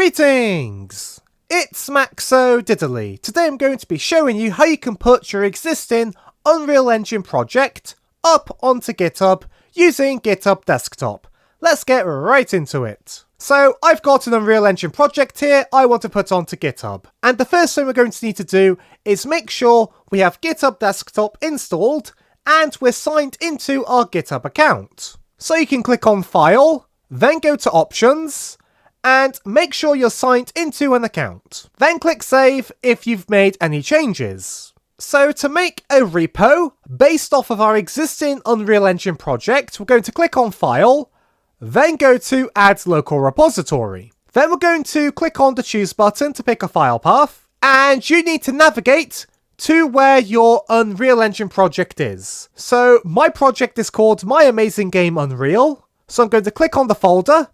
Greetings! It's Maxo Diddly. Today I'm going to be showing you how you can put your existing Unreal Engine project up onto GitHub using GitHub Desktop. Let's get right into it. So I've got an Unreal Engine project here I want to put onto GitHub. And the first thing we're going to need to do is make sure we have GitHub Desktop installed and we're signed into our GitHub account. So you can click on File, then go to Options, and make sure you're signed into an account. Then click Save if you've made any changes. So to make a repo based off of our existing Unreal Engine project, we're going to click on File, then go to Add Local Repository. Then we're going to click on the Choose button to pick a file path, and you need to navigate to where your Unreal Engine project is. So my project is called My Amazing Game Unreal, so I'm going to click on the folder,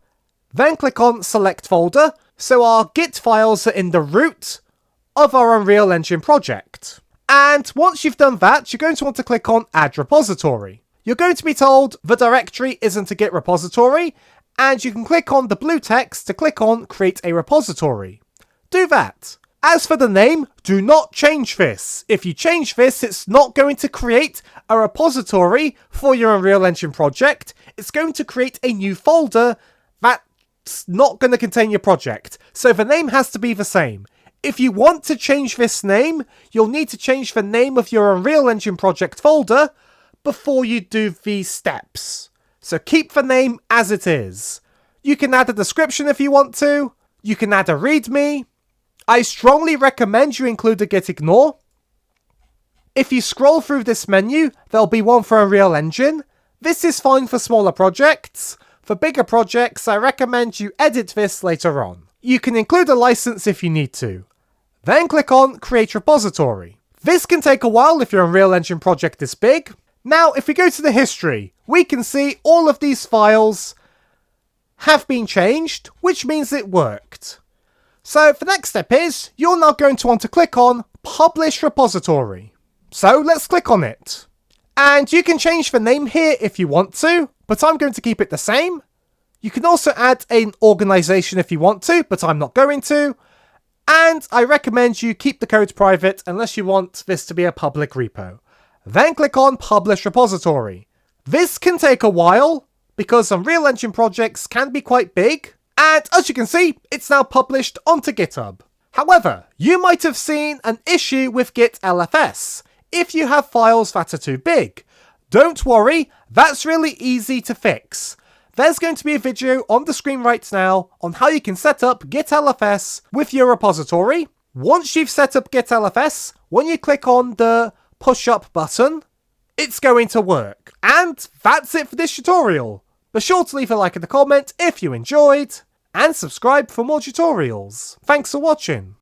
then click on Select Folder, so our Git files are in the root of our Unreal Engine project. And once you've done that, you're going to want to click on Add Repository. You're going to be told the directory isn't a Git repository, and you can click on the blue text to click on Create a Repository. Do that. As for the name, do not change this. If you change this, it's not going to create a repository for your Unreal Engine project. It's going to create a new folder that's not going to contain your project. So the name has to be the same. If you want to change this name, you'll need to change the name of your Unreal Engine project folder before you do these steps. So keep the name as it is. You can add a description if you want to. You can add a README. I strongly recommend you include a git ignore. If you scroll through this menu, there'll be one for Unreal Engine. This is fine for smaller projects. For bigger projects, I recommend you edit this later on. You can include a license if you need to. Then click on Create Repository. This can take a while if your Unreal Engine project is big. Now, if we go to the history, we can see all of these files have been changed, which means it worked. So the next step is, you're now going to want to click on Publish Repository. So let's click on it. And you can change the name here if you want to, but I'm going to keep it the same. You can also add an organization if you want to, but I'm not going to. And I recommend you keep the code private unless you want this to be a public repo. Then click on Publish Repository. This can take a while because Unreal Engine projects can be quite big. And as you can see, it's now published onto GitHub. However, you might have seen an issue with Git LFS if you have files that are too big. Don't worry, that's really easy to fix. There's going to be a video on the screen right now on how you can set up Git LFS with your repository. Once you've set up Git LFS, when you click on the push up button, it's going to work. And that's it for this tutorial. Be sure to leave a like and a comment if you enjoyed, and subscribe for more tutorials. Thanks for watching.